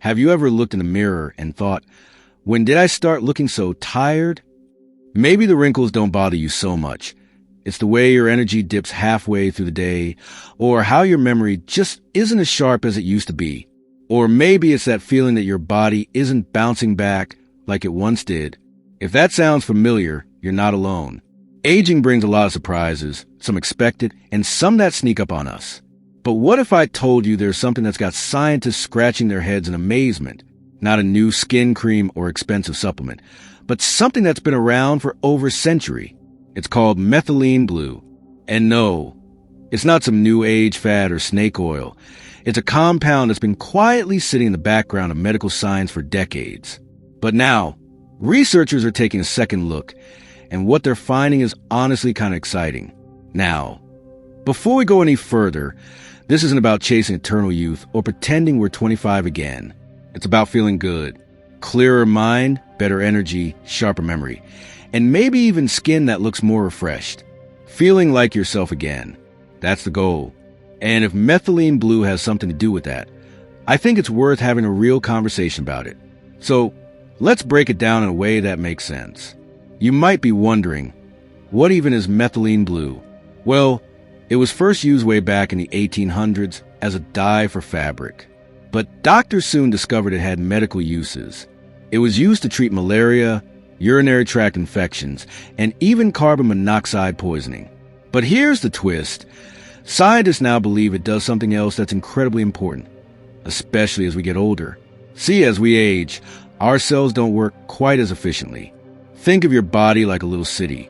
Have you ever looked in the mirror and thought, when did I start looking so tired? Maybe the wrinkles don't bother you so much. It's the way your energy dips halfway through the day, or how your memory just isn't as sharp as it used to be. Or maybe it's that feeling that your body isn't bouncing back like it once did. If that sounds familiar, you're not alone. Aging brings a lot of surprises, some expected, and some that sneak up on us. But what if I told you there's something that's got scientists scratching their heads in amazement? Not a new skin cream or expensive supplement, but something that's been around for over a century. It's called methylene blue. And no, it's not some new age fad or snake oil. It's a compound that's been quietly sitting in the background of medical science for decades. But now, researchers are taking a second look, and what they're finding is honestly kind of exciting. Now, before we go any further, this isn't about chasing eternal youth or pretending we're 25 again. It's about feeling good. Clearer mind, better energy, sharper memory, and maybe even skin that looks more refreshed. Feeling like yourself again. That's the goal. And if methylene blue has something to do with that, I think it's worth having a real conversation about it. So, let's break it down in a way that makes sense. You might be wondering, what even is methylene blue? Well, it was first used way back in the 1800s as a dye for fabric. But doctors soon discovered it had medical uses. It was used to treat malaria, urinary tract infections, and even carbon monoxide poisoning. But here's the twist. Scientists now believe it does something else that's incredibly important, especially as we get older. See, as we age, our cells don't work quite as efficiently. Think of your body like a little city,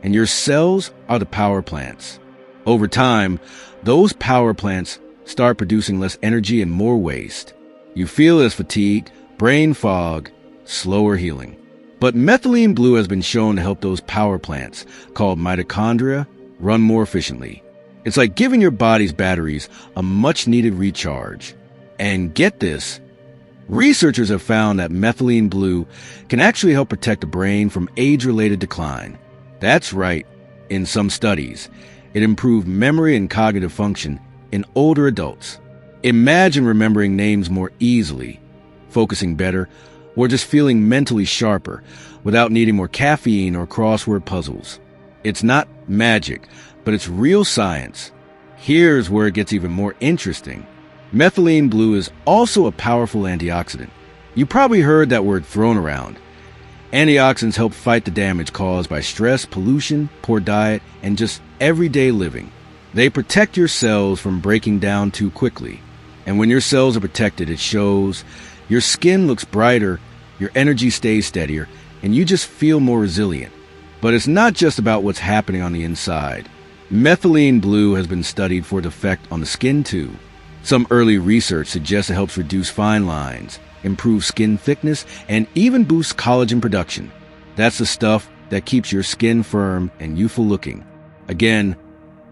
and your cells are the power plants. Over time, those power plants start producing less energy and more waste. You feel as fatigue, brain fog, slower healing. But methylene blue has been shown to help those power plants, called mitochondria, run more efficiently. It's like giving your body's batteries a much-needed recharge. And get this, researchers have found that methylene blue can actually help protect the brain from age-related decline. That's right, in some studies, it improved memory and cognitive function in older adults. Imagine remembering names more easily, focusing better, or just feeling mentally sharper without needing more caffeine or crossword puzzles. It's not magic, but it's real science. Here's where it gets even more interesting. Methylene blue is also a powerful antioxidant. You probably heard that word thrown around. Antioxidants help fight the damage caused by stress, pollution, poor diet, and just everyday living. They protect your cells from breaking down too quickly. And when your cells are protected, it shows. Your skin looks brighter, your energy stays steadier, and you just feel more resilient. But it's not just about what's happening on the inside. Methylene blue has been studied for its effect on the skin too. Some early research suggests it helps reduce fine lines, improve skin thickness, and even boost collagen production. That's the stuff that keeps your skin firm and youthful looking. Again,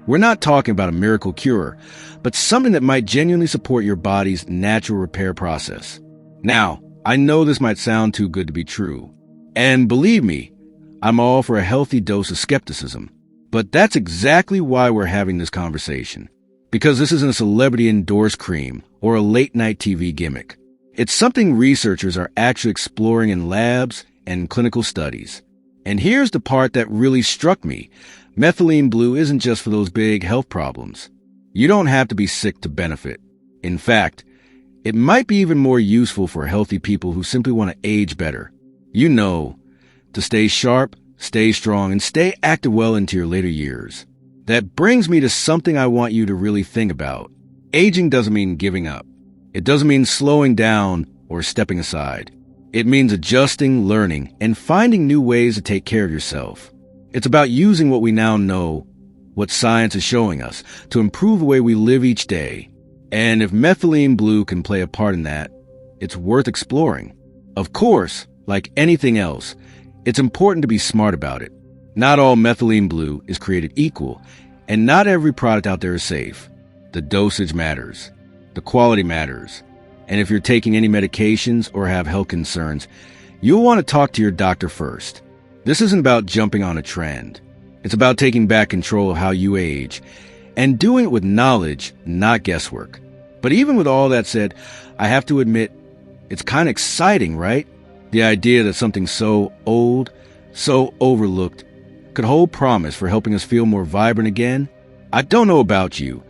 we're not talking about a miracle cure, but something that might genuinely support your body's natural repair process. Now, I know this might sound too good to be true. And believe me, I'm all for a healthy dose of skepticism. But that's exactly why we're having this conversation. Because this isn't a celebrity-endorsed cream or a late-night TV gimmick. It's something researchers are actually exploring in labs and clinical studies. And here's the part that really struck me. Methylene blue isn't just for those big health problems. You don't have to be sick to benefit. In fact, it might be even more useful for healthy people who simply want to age better. You know, to stay sharp, stay strong, and stay active well into your later years. That brings me to something I want you to really think about. Aging doesn't mean giving up. It doesn't mean slowing down or stepping aside. It means adjusting, learning, and finding new ways to take care of yourself. It's about using what we now know, what science is showing us, to improve the way we live each day. And if methylene blue can play a part in that, it's worth exploring. Of course, like anything else, it's important to be smart about it. Not all methylene blue is created equal, and not every product out there is safe. The dosage matters. The quality matters. And if you're taking any medications or have health concerns, you'll want to talk to your doctor first. This isn't about jumping on a trend. It's about taking back control of how you age, and doing it with knowledge, not guesswork. But even with all that said, I have to admit, It's kind of exciting, right? The idea that something so old, so overlooked, could hold promise for helping us feel more vibrant again. I don't know about you,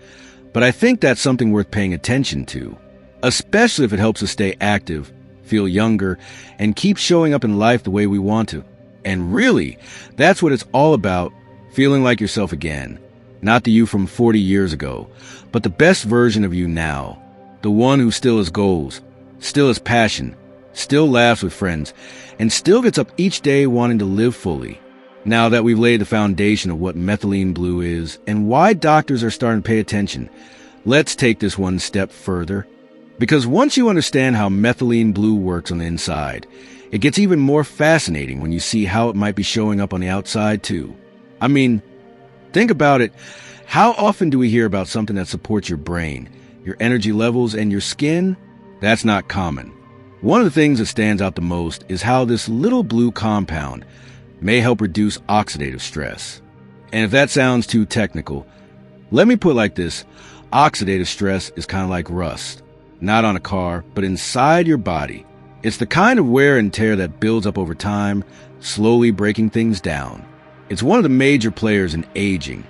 but I think that's something worth paying attention to, especially if it helps us stay active, feel younger, and keep showing up in life the way we want to. And really, that's what it's all about, feeling like yourself again. Not the you from 40 years ago, but the best version of you now. The one who still has goals, still has passion, still laughs with friends, and still gets up each day wanting to live fully. Now that we've laid the foundation of what methylene blue is and why doctors are starting to pay attention, let's take this one step further. Because once you understand how methylene blue works on the inside, it gets even more fascinating when you see how it might be showing up on the outside too. I mean, think about it. How often do we hear about something that supports your brain, your energy levels, and your skin? That's not common. One of the things that stands out the most is how this little blue compound may help reduce oxidative stress. And if that sounds too technical, let me put it like this. Oxidative stress is kind of like rust, not on a car, but inside your body. It's the kind of wear and tear that builds up over time, slowly breaking things down. It's one of the major players in aging,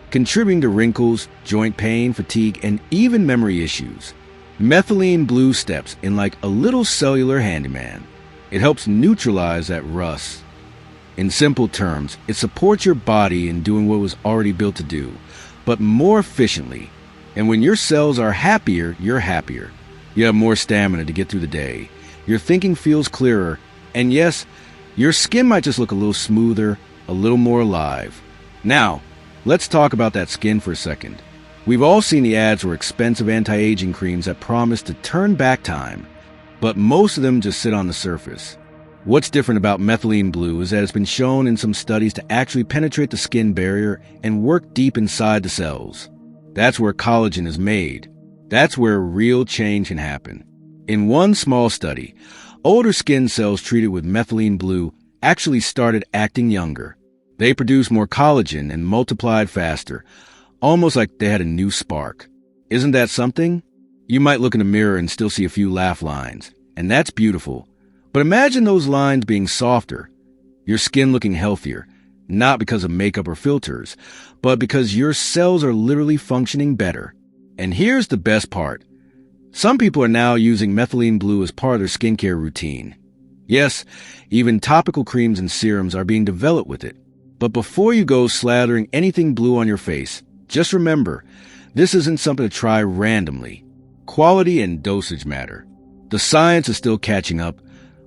contributing to wrinkles, joint pain, fatigue, and even memory issues. Methylene blue steps in like a little cellular handyman. It helps neutralize that rust. In simple terms, it supports your body in doing what it was already built to do, but more efficiently. And when your cells are happier, you're happier. You have more stamina to get through the day. Your thinking feels clearer. And yes, your skin might just look a little smoother, a little more alive. Now, let's talk about that skin for a second. We've all seen the ads for expensive anti-aging creams that promise to turn back time, but most of them just sit on the surface. What's different about methylene blue is that it's been shown in some studies to actually penetrate the skin barrier and work deep inside the cells. That's where collagen is made. That's where real change can happen. In one small study, older skin cells treated with methylene blue actually started acting younger. They produced more collagen and multiplied faster, almost like they had a new spark. Isn't that something? You might look in a mirror and still see a few laugh lines, and that's beautiful. But imagine those lines being softer, your skin looking healthier, not because of makeup or filters, but because your cells are literally functioning better. And here's the best part. Some people are now using methylene blue as part of their skincare routine. Yes, even topical creams and serums are being developed with it. But before you go slathering anything blue on your face, just remember, this isn't something to try randomly. Quality and dosage matter. The science is still catching up,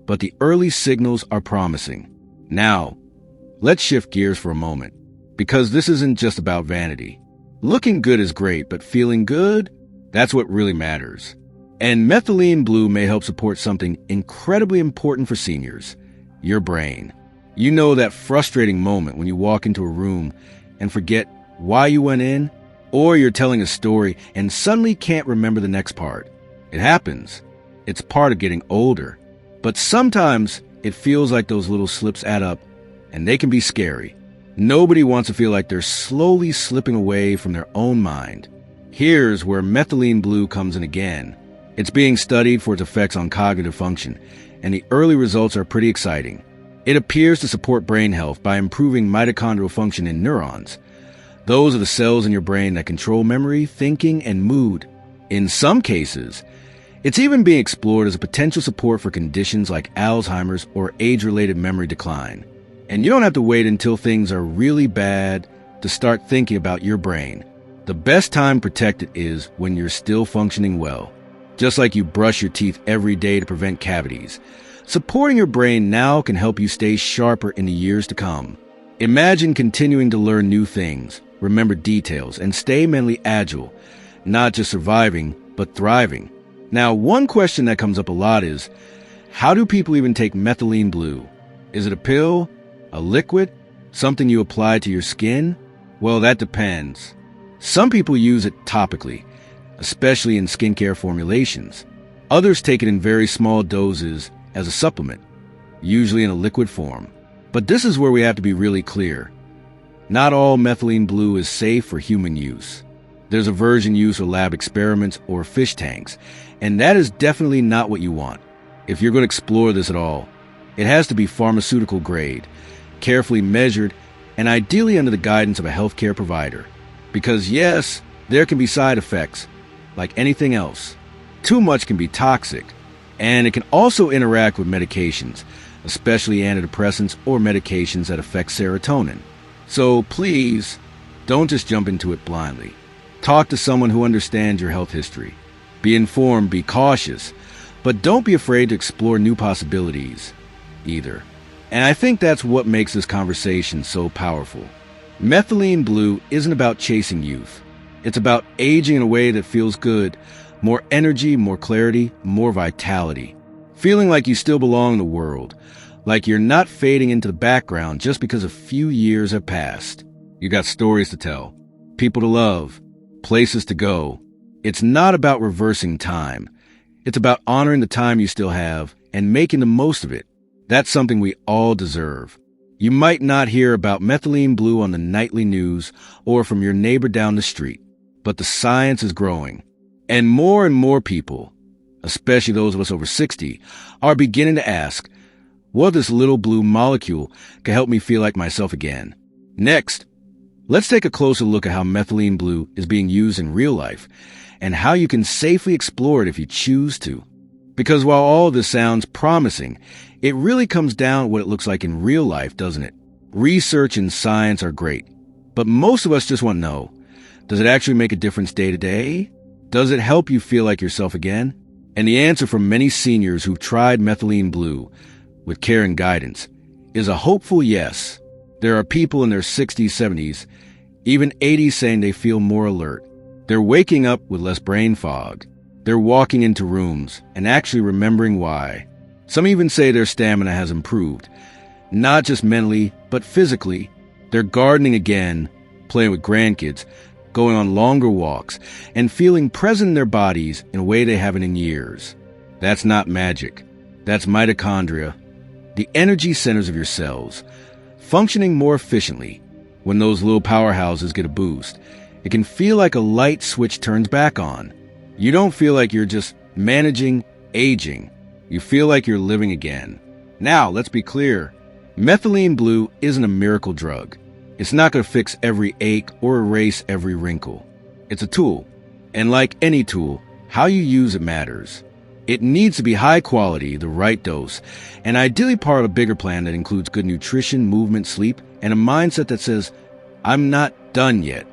but the early signals are promising. Now, let's shift gears for a moment, because this isn't just about vanity. Looking good is great, but feeling good? That's what really matters. And methylene blue may help support something incredibly important for seniors, your brain. You know that frustrating moment when you walk into a room and forget why you went in, or you're telling a story and suddenly can't remember the next part. It happens. It's part of getting older. But sometimes it feels like those little slips add up, and they can be scary. Nobody wants to feel like they're slowly slipping away from their own mind. Here's where methylene blue comes in again. It's being studied for its effects on cognitive function, and the early results are pretty exciting. It appears to support brain health by improving mitochondrial function in neurons. Those are the cells in your brain that control memory, thinking, and mood. In some cases, it's even being explored as a potential support for conditions like Alzheimer's or age-related memory decline. And you don't have to wait until things are really bad to start thinking about your brain. The best time to protect it is when you're still functioning well. Just like you brush your teeth every day to prevent cavities, supporting your brain now can help you stay sharper in the years to come. Imagine continuing to learn new things, remember details, and stay mentally agile, not just surviving, but thriving. Now, one question that comes up a lot is, how do people even take methylene blue? Is it a pill, a liquid, something you apply to your skin? Well, that depends. Some people use it topically, especially in skincare formulations. Others take it in very small doses as a supplement, usually in a liquid form. But this is where we have to be really clear. Not all methylene blue is safe for human use. There's a version used for lab experiments or fish tanks, and that is definitely not what you want. If you're going to explore this at all, it has to be pharmaceutical grade, carefully measured, and ideally under the guidance of a healthcare provider. Because yes, there can be side effects, like anything else. Too much can be toxic, and it can also interact with medications, especially antidepressants or medications that affect serotonin. So please, don't just jump into it blindly. Talk to someone who understands your health history. Be informed, be cautious, but don't be afraid to explore new possibilities either. And I think that's what makes this conversation so powerful. Methylene Blue isn't about chasing youth. It's about aging in a way that feels good. More energy, more clarity, more vitality. Feeling like you still belong in the world. Like you're not fading into the background just because a few years have passed. You got stories to tell, people to love, places to go. It's not about reversing time. It's about honoring the time you still have and making the most of it. That's something we all deserve. You might not hear about Methylene Blue on the nightly news or from your neighbor down the street, but the science is growing. And more people, especially those of us over 60, are beginning to ask, what this little blue molecule can help me feel like myself again. Next, let's take a closer look at how Methylene Blue is being used in real life and how you can safely explore it if you choose to. Because while all of this sounds promising, it really comes down to what it looks like in real life, doesn't it? Research and science are great, but most of us just want to know, does it actually make a difference day to day? Does it help you feel like yourself again? And the answer from many seniors who've tried Methylene Blue with care and guidance is a hopeful yes. There are people in their 60s, 70s, even 80s saying they feel more alert. They're waking up with less brain fog. They're walking into rooms and actually remembering why. Some even say their stamina has improved, not just mentally, but physically. They're gardening again, playing with grandkids, going on longer walks, and feeling present in their bodies in a way they haven't in years. That's not magic. That's mitochondria, the energy centers of your cells, functioning more efficiently. When those little powerhouses get a boost, it can feel like a light switch turns back on. You don't feel like you're just managing aging. You feel like you're living again. Now, let's be clear. Methylene Blue isn't a miracle drug. It's not going to fix every ache or erase every wrinkle. It's a tool. And like any tool, how you use it matters. It needs to be high quality, the right dose, and ideally part of a bigger plan that includes good nutrition, movement, sleep, and a mindset that says, I'm not done yet.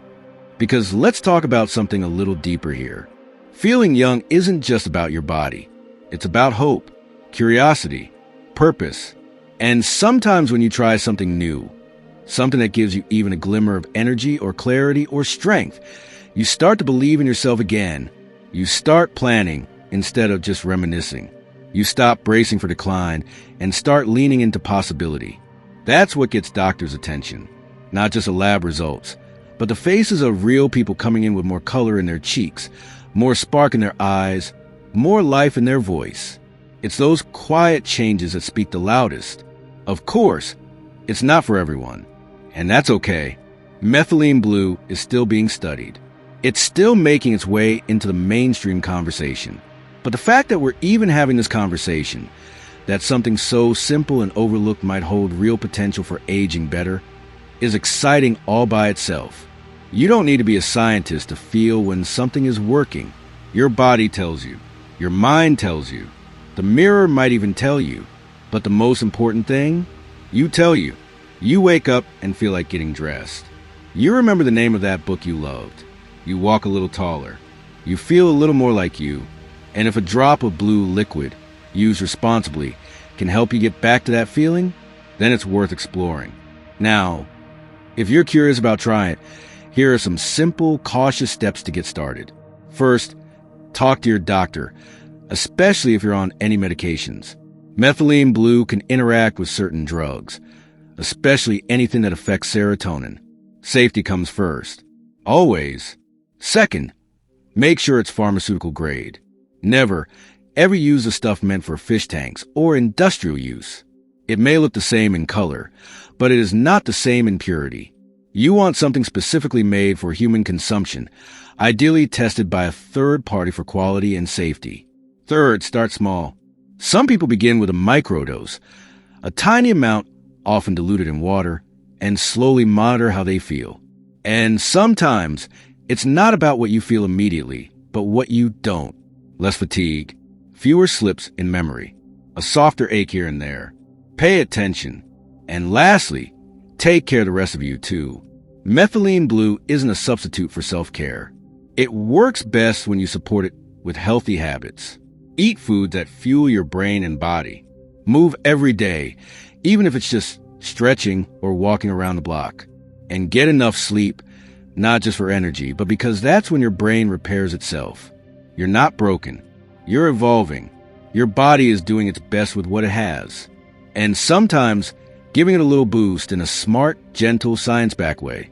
Because let's talk about something a little deeper here. Feeling young isn't just about your body. It's about hope, curiosity, purpose, and sometimes when you try something new, something that gives you even a glimmer of energy or clarity or strength, you start to believe in yourself again. You start planning instead of just reminiscing. You stop bracing for decline and start leaning into possibility. That's what gets doctors' attention. Not just the lab results, but the faces of real people coming in with more color in their cheeks, more spark in their eyes, more life in their voice. It's those quiet changes that speak the loudest. Of course, it's not for everyone, and that's okay. Methylene Blue is still being studied. It's still making its way into the mainstream conversation. But the fact that we're even having this conversation, that something so simple and overlooked might hold real potential for aging better, is exciting all by itself. You don't need to be a scientist to feel when something is working. Your body tells you. Your mind tells you. The mirror might even tell you. But the most important thing, you tell you. You wake up and feel like getting dressed. You remember the name of that book you loved. You walk a little taller. You feel a little more like you. And if a drop of blue liquid, used responsibly, can help you get back to that feeling, then it's worth exploring. Now, if you're curious about trying it, here are some simple, cautious steps to get started. First, talk to your doctor, especially if you're on any medications. Methylene Blue can interact with certain drugs, especially anything that affects serotonin. Safety comes first. Always. Second, make sure it's pharmaceutical grade. Never, ever use the stuff meant for fish tanks or industrial use. It may look the same in color, but it is not the same in purity. You want something specifically made for human consumption, ideally tested by a third party for quality and safety. Third, start small. Some people begin with a microdose, a tiny amount, often diluted in water, and slowly monitor how they feel. And sometimes it's not about what you feel immediately, but what you don't. Less fatigue, fewer slips in memory, a softer ache here and there. Pay attention. And lastly, take care of the rest of you too. Methylene Blue isn't a substitute for self-care. It works best when you support it with healthy habits. Eat foods that fuel your brain and body. Move every day, even if it's just stretching or walking around the block. And get enough sleep, not just for energy, but because that's when your brain repairs itself. You're not broken. You're evolving. Your body is doing its best with what it has. And sometimes giving it a little boost in a smart, gentle, science-backed way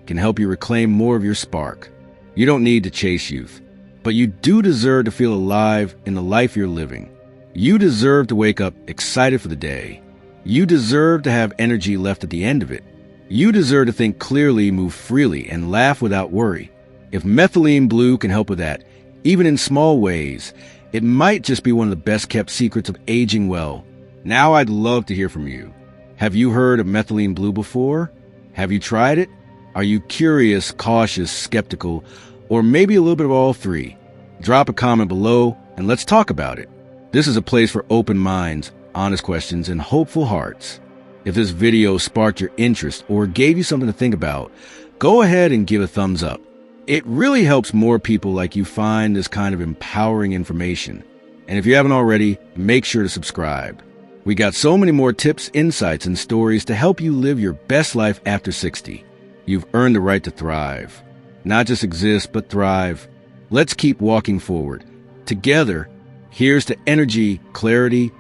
can help you reclaim more of your spark. You don't need to chase youth, but you do deserve to feel alive in the life you're living. You deserve to wake up excited for the day. You deserve to have energy left at the end of it. You deserve to think clearly, move freely, and laugh without worry. If Methylene Blue can help with that, even in small ways, it might just be one of the best-kept secrets of aging well. Now I'd love to hear from you. Have you heard of Methylene Blue before? Have you tried it? Are you curious, cautious, skeptical, or maybe a little bit of all three? Drop a comment below and let's talk about it. This is a place for open minds, honest questions, and hopeful hearts. If this video sparked your interest or gave you something to think about, go ahead and give a thumbs up. It really helps more people like you find this kind of empowering information. And if you haven't already, make sure to subscribe. We got so many more tips, insights, and stories to help you live your best life after 60. You've earned the right to thrive. Not just exist, but thrive. Let's keep walking forward. Together, here's to energy, clarity,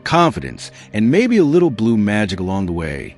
confidence, and maybe a little blue magic along the way.